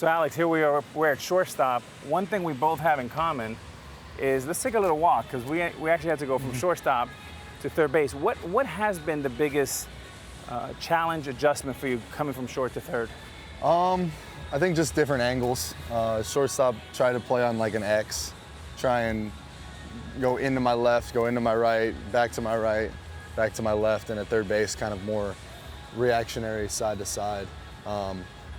So Alex, here we are, we're at shortstop. One thing we both have in common is let's take a little walk, because we actually had to go from shortstop to third base. What has been the biggest challenge, adjustment for you coming from short to third? I think just different angles. Shortstop, try to play on like an X, try and go into my left, go into my right, back to my left, and at third base kind of more reactionary side to side.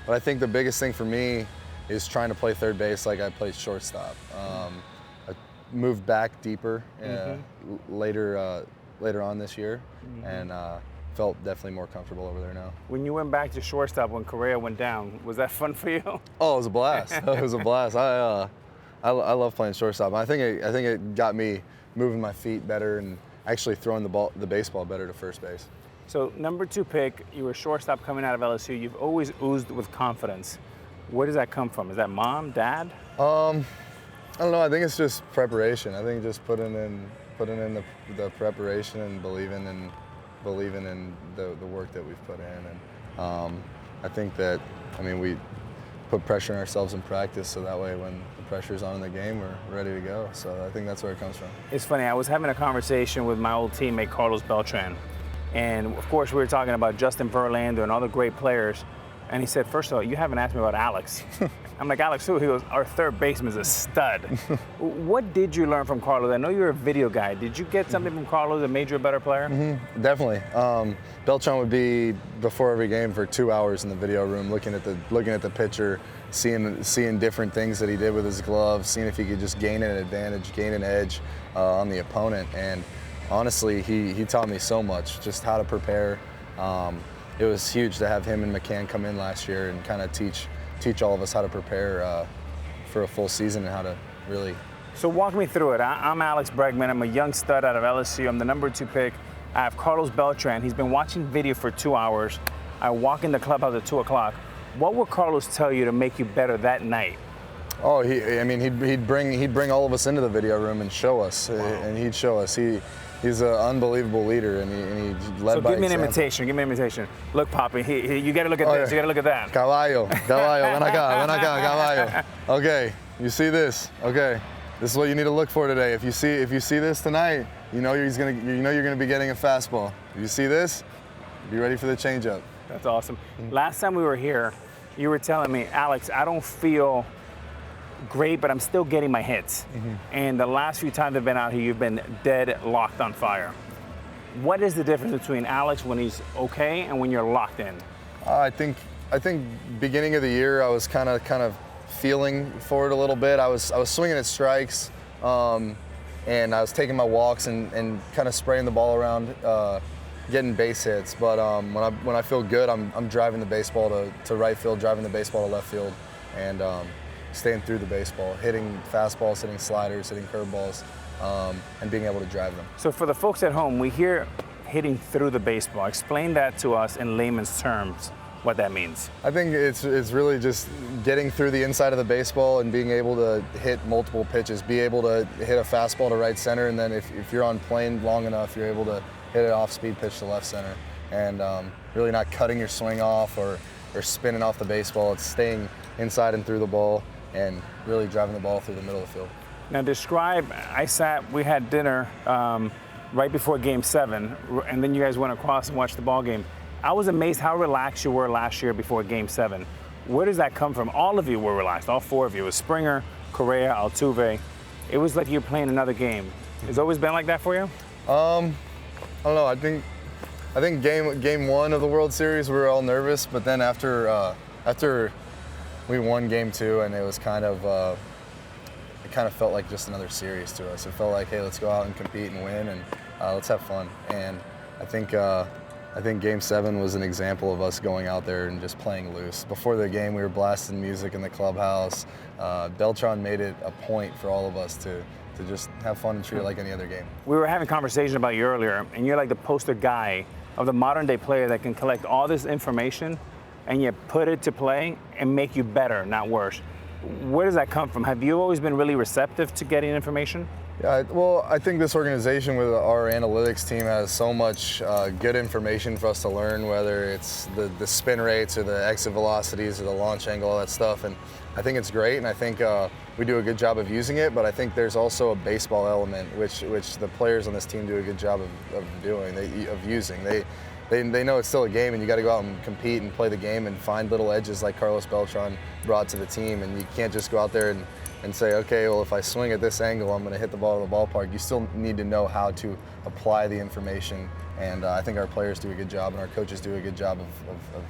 But I think the biggest thing for me is trying to play third base like I played shortstop. I moved back deeper later on this year, and felt definitely more comfortable over there now. When you went back to shortstop when Correa went down, was that fun for you? Oh, it was a blast. It was a blast. I love playing shortstop. I think it got me moving my feet better and actually throwing the baseball better to first base. So number 2 pick, you were shortstop coming out of LSU. You've always oozed with confidence. Where does that come from? Is that mom, dad? I don't know. I think it's just preparation. I think just putting in the preparation and believing in the work that we've put in. And I think that, we put pressure on ourselves in practice, so that way when the pressure's on in the game, we're ready to go. So I think that's where it comes from. It's funny, I was having a conversation with my old teammate, Carlos Beltran. And of course, we were talking about Justin Verlander and all the great players. And he said, first of all, you haven't asked me about Alex. I'm like, Alex who? He goes, our third baseman's a stud. What did you learn from Carlos? I know you're a video guy. Did you get something from Carlos that made you a better player? Definitely. Beltran would be before every game for 2 hours in the video room, looking at the pitcher, seeing different things that he did with his glove, seeing if he could just gain an advantage, gain an edge on the opponent. And honestly, he taught me so much, just how to prepare. It was huge to have him and McCann come in last year and kind of teach all of us how to prepare for a full season and how to really. So walk me through it. I'm Alex Bregman. I'm a young stud out of LSU. I'm the number 2 pick. I have Carlos Beltran. He's been watching video for 2 hours. I walk in the clubhouse at 2 o'clock. What would Carlos tell you to make you better that night? Oh, he'd bring all of us into the video room and show us, and he'd show us. He's an unbelievable leader, and he led by example. So give me an imitation. Look, Poppy, you got to look at this. You got to look at that. Caballo, ven acá, caballo. Okay, you see this? Okay, this is what you need to look for today. If you see this tonight, you know you're gonna be getting a fastball. If you see this, be ready for the changeup. That's awesome. Last time we were here, you were telling me, Alex, I don't feel great, but I'm still getting my hits. And the last few times I've been out here, you've been dead locked on fire. What is the difference between Alex when he's okay and when you're locked in? I think beginning of the year I was kind of feeling for it a little bit. I was swinging at strikes, and I was taking my walks and kind of spraying the ball around, getting base hits. But when I feel good, I'm driving the baseball to right field, driving the baseball to left field, and staying through the baseball, hitting fastballs, hitting sliders, hitting curveballs, and being able to drive them. So for the folks at home, we hear hitting through the baseball. Explain that to us in layman's terms, what that means. I think it's really just getting through the inside of the baseball and being able to hit multiple pitches, be able to hit a fastball to right center, and then if you're on plane long enough, you're able to hit an off-speed pitch to left center. And really not cutting your swing off or spinning off the baseball. It's staying inside and through the ball, and really driving the ball through the middle of the field. Now we had dinner right before Game 7, and then you guys went across and watched the ball game. I was amazed how relaxed you were last year before Game 7. Where does that come from? All of you were relaxed, all 4 of you. It was Springer, Correa, Altuve. It was like you were playing another game. Has it always been like that for you? I don't know. I think game 1 of the World Series we were all nervous, but then after we won Game 2, and it was kind of felt like just another series to us. It felt like, hey, let's go out and compete and win, and let's have fun. And I think Game 7 was an example of us going out there and just playing loose. Before the game, we were blasting music in the clubhouse. Beltran made it a point for all of us to just have fun and treat it like any other game. We were having a conversation about you earlier, and you're like the poster guy of the modern day player that can collect all this information and you put it to play and make you better, not worse. Where does that come from? Have you always been really receptive to getting information? Yeah, well, I think this organization with our analytics team has so much good information for us to learn, whether it's the spin rates or the exit velocities or the launch angle, all that stuff. And I think it's great, and I think we do a good job of using it, but I think there's also a baseball element, which the players on this team do a good job of doing, of using. They know it's still a game, and you got to go out and compete and play the game and find little edges like Carlos Beltran brought to the team, and you can't just go out there and say, okay, well, if I swing at this angle, I'm going to hit the ball to the ballpark. You still need to know how to apply the information, and I think our players do a good job, and our coaches do a good job of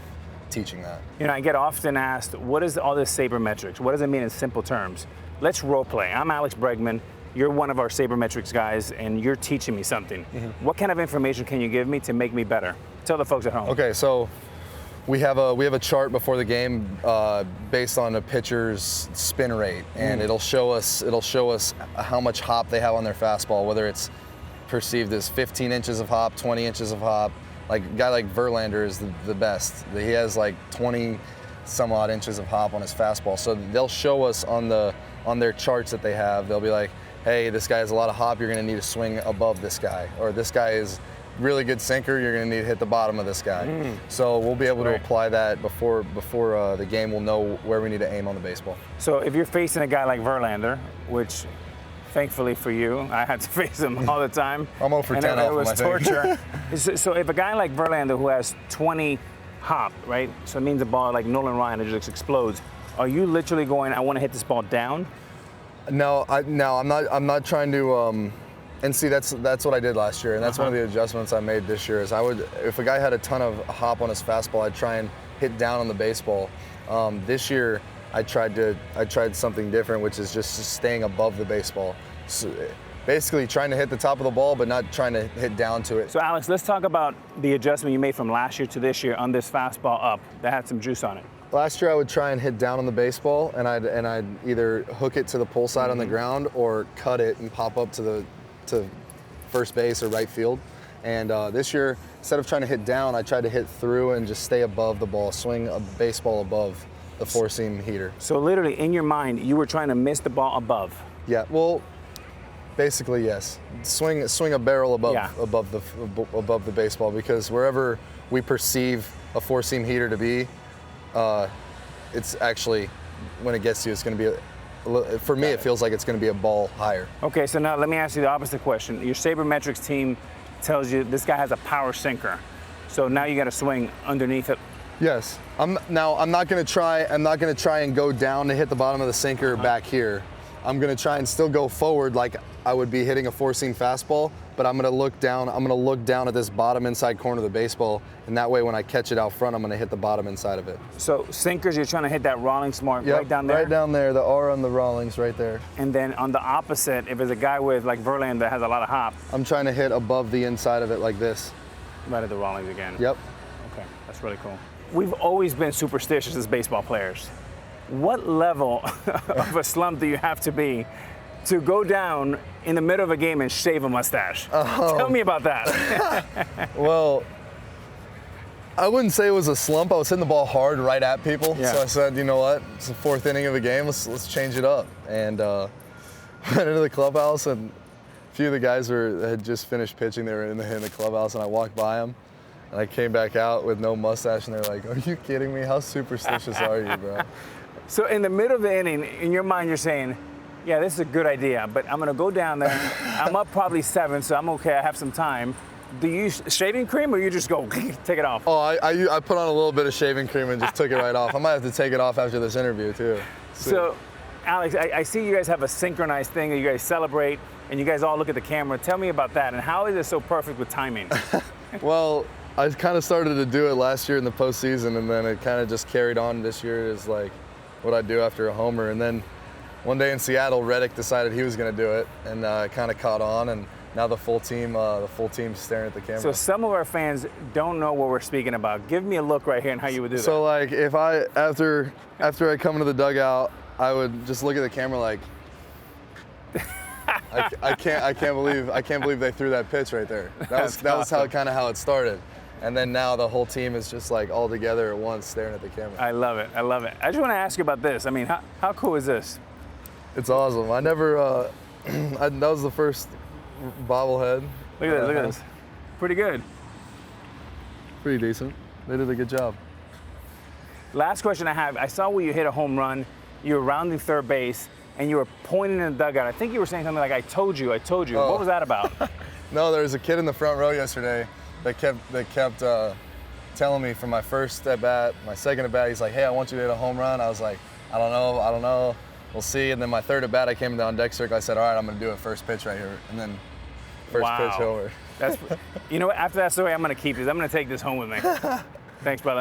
teaching that. You know, I get often asked, what is all this sabermetrics? What does it mean in simple terms? Let's role play. I'm Alex Bregman. You're one of our sabermetrics guys, and you're teaching me something. Mm-hmm. What kind of information can you give me to make me better? Tell the folks at home. Okay, so we have a chart before the game based on a pitcher's spin rate, and it'll show us how much hop they have on their fastball, whether it's perceived as 15 inches of hop, 20 inches of hop. Like a guy like Verlander is the best. He has like 20 some odd inches of hop on his fastball. So they'll show us on their charts that they have. They'll be like, hey, this guy has a lot of hop. You're going to need to swing above this guy, or this guy is really good sinker, you're going to need to hit the bottom of this guy. So we'll be able to apply that before the game. We'll know where we need to aim on the baseball. So if you're facing a guy like Verlander, which thankfully for you, I had to face him all the time. I'm 0 for 10 off him, I think. It was torture. So if a guy like Verlander who has 20 hop, right? So it means the ball like Nolan Ryan, it just explodes. Are you literally going, I want to hit this ball down? No, I'm not trying to. And see, that's what I did last year, and that's one of the adjustments I made this year. Is if a guy had a ton of hop on his fastball, I'd try and hit down on the baseball. This year, I tried something different, which is just staying above the baseball. So basically, trying to hit the top of the ball, but not trying to hit down to it. So Alex, let's talk about the adjustment you made from last year to this year on this fastball up that had some juice on it. Last year, I would try and hit down on the baseball, and I'd either hook it to the pull side on the ground or cut it and pop up to first base or right field. And this year, instead of trying to hit down, I tried to hit through and just stay above the ball, swing a baseball above the four-seam heater. So literally, in your mind, you were trying to miss the ball above. Yeah, well, basically, yes. Swing a barrel above the baseball, because wherever we perceive a four-seam heater to be, it's actually, when it gets to you, it's going to be for me, it feels like it's going to be a ball higher. Okay, so now let me ask you the opposite question. Your Sabermetrics team tells you this guy has a power sinker, so now you got to swing underneath it. Yes. I'm not going to try and go down to hit the bottom of the sinker back here. I'm going to try and still go forward like I would be hitting a four-seam fastball, but I'm going to look down. I'm going to look down at this bottom inside corner of the baseball, and that way when I catch it out front, I'm going to hit the bottom inside of it. So sinkers, you're trying to hit that Rawlings mark right down there? Right down there, the R on the Rawlings right there. And then on the opposite, if it's a guy with like Verlander that has a lot of hop, I'm trying to hit above the inside of it like this. Right at the Rawlings again. Yep. Okay, that's really cool. We've always been superstitious as baseball players. What level of a slump do you have to be to go down in the middle of a game and shave a mustache? Tell me about that. Well, I wouldn't say it was a slump. I was hitting the ball hard right at people. Yeah. So I said, you know what? It's the fourth inning of the game. Let's change it up. And went into the clubhouse, and a few of the guys had just finished pitching. They were in the clubhouse, and I walked by them. And I came back out with no mustache, and they're like, are you kidding me? How superstitious are you, bro? So in the middle of the inning, in your mind, you're saying, yeah, this is a good idea, but I'm going to go down there. I'm up probably 7, so I'm okay. I have some time. Do you use shaving cream, or you just go take it off? Oh, I put on a little bit of shaving cream and just took it right off. I might have to take it off after this interview, too. So Alex, I see you guys have a synchronized thing that you guys celebrate, and you guys all look at the camera. Tell me about that, and how is it so perfect with timing? Well, I kind of started to do it last year in the postseason, and then it kind of just carried on this year as like what I do after a homer. And then one day in Seattle, Reddick decided he was going to do it, and kind of caught on, and now the full team's staring at the camera. So some of our fans don't know what we're speaking about. Give me a look right here and how you would do that. So like if after I come into the dugout, I would just look at the camera like, I can't believe they threw that pitch right there. That was awesome. how it started. And then now the whole team is just like all together at once staring at the camera. I love it. I just want to ask you about this. I mean, how cool is this? It's awesome. That was the first bobblehead. Look at this, look at this. Pretty good. Pretty decent. They did a good job. Last question I have, I saw where you hit a home run, you were rounding third base, and you were pointing in the dugout. I think you were saying something like, I told you. Oh. What was that about? No, there was a kid in the front row yesterday that kept telling me from my first at bat, my second at bat, he's like, hey, I want you to hit a home run. I was like, I don't know. We'll see. And then my third at bat, I came down deck circle. I said, all right, I'm going to do it first pitch right here. And then first pitch over. You know what? After that story, I'm going to keep this. I'm going to take this home with me. Thanks, brother.